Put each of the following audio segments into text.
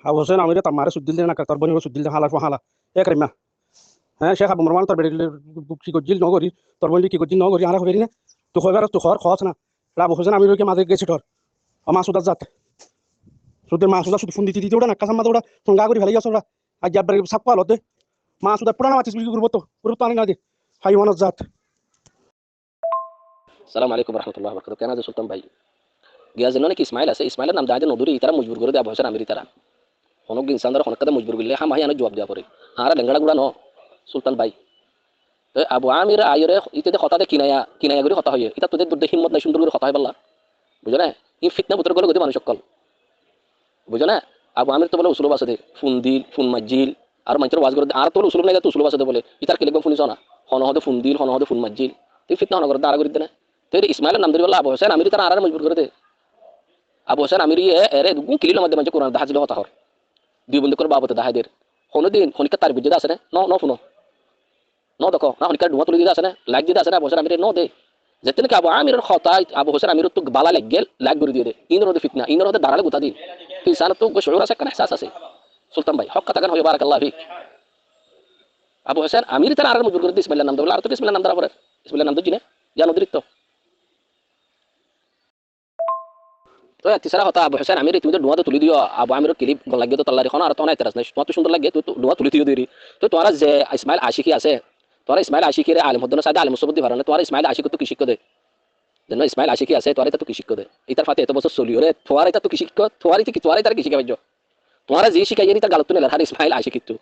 আবু হোসেন আমিরে তার মারে সুদ্দিল দেন না তার বনি সুদ্দিল দেন হালা হালা এক রেমা হ্যাঁ শেখ আবু মরমান তোর বেড়ে কি করছিল নগরী তোর বলি কি করছিল নগরী হারা খবরি না তো খবর তো খর খস না আবু হোসেন আমিরকে মাঝে গেছি তোর আমার সুদার জাত সুদের মা সুদা শুধু ফোন দিতে দিতে ওটা না কাসাম মাথা ওটা ফোন গা করে ফেলে গেছে ওরা আজ যাবার সাপ পালো দে মা সুদা পুরানো মাছিস বিক্রি করবো তো আনি না দে হাই মানুষ জাত। সালাম আলাইকুম রহমতুল্লাহ বরকাতুহু কেন আছে সুলতান ভাই গিয়া যেন নাকি ইসমাইল আছে ইসমাইলের নাম দাঁড়িয়ে নদুরি তারা মজবুর করে দেয় আবু হোসেন আমিরি তারা অনেক ইনসান দ্বারা অনেক মজবুর করলে হ্যাঁ মাহি অনেক জবাব দেওয়া পরে আর লেঙ্গড়া গুড়া ন সুলতান ভাই আবু আমির আইরে ইতে হঠাতে কিনায়া করে হতা হয়ে এটা তোদের দুধে হিম্মত নাই সুন্দর করে হতা হয় বললা বুঝো না ই ফিতনা বুতর গলে গতি মানুষ সকল বুঝো না আবু আমির তো বলে উসুলব আছে দে ফোন দিল ফোন মাজিল আর মানুষের ওয়াজ করে আর তো উসুলব নাই তো উসুলব আছে বলে ইতার কিলেকম শুনিছ না হনহদে ফোন দিল হনহদে ফোন মাজিল তুই ফিতনা হন করে দাঁড়া করে দে না তো ইসমাইলের নাম ধরে বললা আবু হোসেন আমিরি তারা আর মজবুর করে দে আবু হোসেন আমিরি এরে গুণ কিলির মধ্যে মানুষ কোরআন দাহাজিল হতা হর দুই বন্ধু করে বাবতে দাহাদের দিন হনিকা তার বুঝে আছে না ন শুনো ন দেখো না হনিকার ধোঁয়া তুলে দিতে আছে না লাইক দিতে আছে না আবু হোসেন আমিরে ন দে যেতে নাকি আবু আমিরের খতায় আবু হোসেন আমির তো বালা লাগ গেল লাইক করে দিয়ে দে ইনর হতে ফিতনা ইনর হতে দাঁড়ালে গুতা দিন ইনসান তো শরীর আছে কেন এহসাস আছে সুলতান ভাই হক কথা কেন হয়ে বারাকাল্লাহ ফিক আবু হোসেন আমির তার আর মজবুর করে দিয়ে ইসমাইলের নাম দেবো আর তো ইসমাইলের নাম দ্বারা পরে ইসমাইলের নাম তো চিনে জান অতিরিক্ত তো তিসারা হতা আবু হোসেন আমির তুমি তো ধোঁয়া তো তুলি দিও আবু আমির ক্লিপ লাগে তো তল্লারি এখন আর তো নাই তেরাস নাই তোমার তো সুন্দর লাগে তো ধোঁয়া তুলি দিও দেরি তো তোমার যে ইসমাইল আশিকি আছে তোরা ইসমাইল আশিকির আলিম হদ্দন সাইদে আলিম মুসবুদ্দি ভারনে তোরা ইসমাইল আশিক তো কি শিক্ষা দে যেন ইসমাইল আশিকি আছে তোরা এটা তো কি শিক্ষা দে ইতার ফাতে এত বছর চলিও রে তোরা এটা তো কি শিক্ষা তোরা কি তোরা তার কি শিখা পাইছো তোরা যে শিখাই জানি তার গালত নেলা আর ইসমাইল আশিকি তো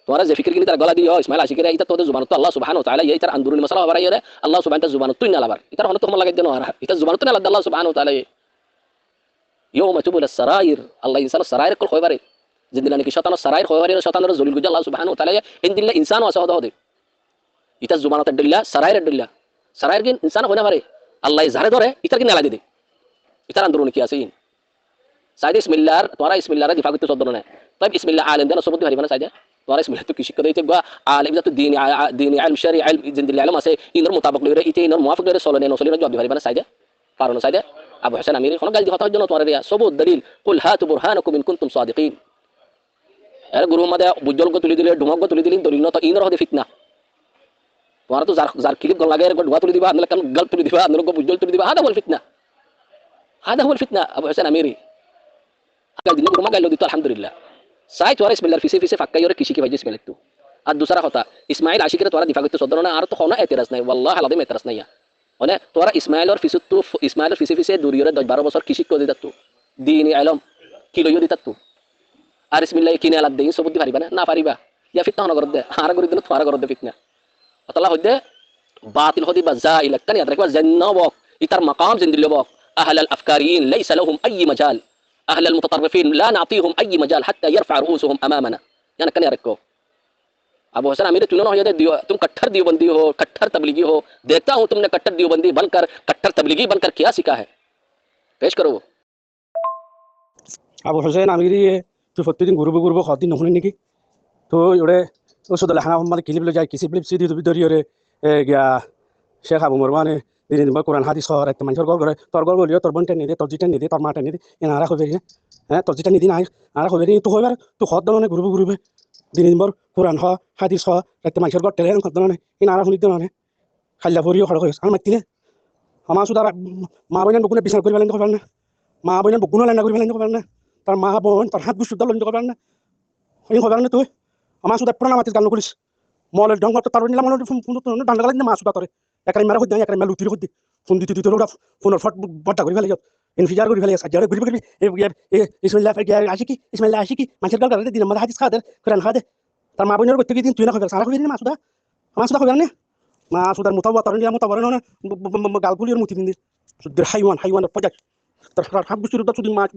তোরা যে ফিকির গিলি তার গলা দিও ইসমাইল আশিকির এটা তোদের জুবানত আল্লাহ সুবহানাহু ওয়া তাআলা এই তার আন্দুরুল মাসালা হবার আইরে আল্লাহ সুবহানাহু ওয়া তাআলা জুবানত তুই নালাবার ইতার হলো তোমার লাগাই দেন আর এটা জুবানত না আল্লাহ সুবহানাহু ওয়া তাআলা ইয়ৌমা তুবুলাস সারাইর আল্লাহ ইনসান সারাইর কল হইবারে জিদিলা নাকি শয়তান সারাইর হইবারে শয়তানের জলিল গুজা আল্লাহ সুবহানাহু ওয়া তাআলা ইনদিল্লা ইনসান ওয়া সাহাদা হদে ইতা জুবানত দিল্লা সারাইর দিল্লা সারাইর গিন ইনসান হইনা পারে আল্লাহ জারে ধরে ইতার কি নালা দিদে ইতার আন্দোলন কি আছে সাইদে ইসমিল্লাহর তোরা ইসমিল্লাহর দিফা করতে চদ্দন না তাই ইসমিল্লাহ আলেম দেন সবুদ্ধি হারিবানা সাইদে তোরা ইসমিল্লাহ তো কি শিক্ষা দিতে গা আলেম যত দিনী ইলম শরঈ ইলম জিন্দিল ইলম আছে ইনর মোতাবেক লইরে ইতে ইনর মুওয়াফিক লইরে চলনে নসলিনা জবাব হারিবানা সাইদে পারনো সাইদে আবু হোসেন আমির কোন গালি হতার জন্য তোরা রিয়া সবুত দলিল কুল হাতু বুরহানাকুম ইন কুনতুম সাদিকিন এর গুরু মাদে বুজ্জল গো তুলি দিলে ঢুমক গো তুলি দিলেন দলিল ন তো ইনর হদে ফিতনা তোরা তো যার ক্লিপ গল লাগে এর ধোয়া তুলি দিবা আনলে কান গাল তুলি দিবা আনলে গো বুজ্জল তুলি দিবা হাদা হুল ফিতনা আবু হোসেন আমিরি আকাল দিন গুরু মাগাইলো দিত আলহামদুলিল্লাহ সাই তোরা ইসমিল্লাহর ফিসে ফাক্কাই ওরে কিসি কি ভাই ইসমাইল একটু আর দুসরা কথা ইসমাইল আশিকের তোরা দিফা করতে চদ্দন না আর তো কোনো এতেরাজ নাই ওয়াল্লাহি আলাদিম এতেরাজ নাই মানে তোরা ইসমাইলের ফিসে দূরিয়রে 10-12 বছর কৃষি করে দিতাত দিন আলম কি লইও দিতাত আর ইসমিল্লাহ কিনে আলাদ দেই সবুদ্ধি পারিবা না পারিবা ইয়া ফিতনা হন করদে আর করে দিলে তোরা করদে ফিতনা আল্লাহ হদে বাতিল হদি বাজাইল কানি আদরাকবা জান্নাবক ইতার মাকাম জিন্দিলবক আহল আল আফকারিন লাইসা লাহুম আই মাজাল আহল আল মুতাতাররিফিন লা নাতিহুম আই মাজাল হাত্তা ইয়ারফা রুউসুহুম আমামানা यानी কানি আরেকো अबू हसन अमीर तुम तुम कट्टर दियोबंदी हो कट्टर तबलीगी हो देखता हूँ तुमने कट्टर दियोबंदी बनकर कट्टर तबलीगी बनकर क्या सीखा है पेश करो আবু হোসেন আমিরি তুই প্রত্যেকদিন ঘুরবো কদিন নহনে নাকি তো ওরে ওষুধ লেখানা মানে কিলিপ যায় কিসি ফিলিপ সিদি ধরিয়ে গিয়া শেখ আবু মরমানে দিন কোরআন হাদিস হর একটা মানুষের গল করে তোর গল গলিও তোর বোনটা নিদে তোর জিটা নিদে তোর মাটা নিদে এনারা হবে হ্যাঁ তোর জিটা নিদি নাই আর হবে তো হইবার তুই হদ দলনে ঘুরবে দিন কোরআন হ হাদিস হ একটা মানুষের গড় টেলে হদ দলনে এনারা শুনি দলনে খাল্লা ভরিও খড় হয়েছে আর মাতিলে আমার শুধু মা বোনের বকুনে বিচার করে ফেলেন পারেন না মা বোনের বকুনো লাইনা করে ফেলেন পারেন না তার মা বোন তার হাত বুঝতে লঞ্চ করবেন না হবেন না তুই আমার শুধু পুরানা মাতিস গান করিস মলের ঢং করতে তারপর নিলাম ডান্ডা গালাই মা শুধু তোরে একাই মেরা হইতে একাই মেলা লুতির হইতে ফোন দিতে দিতে ওরা ফোনের ফট বড্ডা করে ফেলে ইনফিজার করে ফেলে সাজ্জারে ঘুরি ঘুরি ইসমাইল্লাহ ইসমাইল্লাহ আশিকি মানুষের গাল গালে দিন আমাদের হাদিস খাদের কোরআন খাদে তার মা বোনের করতে দিন তুই না হবে সারা হইবি না মা শুধু আমার শুধু হবে না মা শুধু মোতাবর গাল ফুলির মুতি দিন হাইওয়ান হাইওয়ানের পর্যায়ে তার হাত বুঝতে শুধু মাছ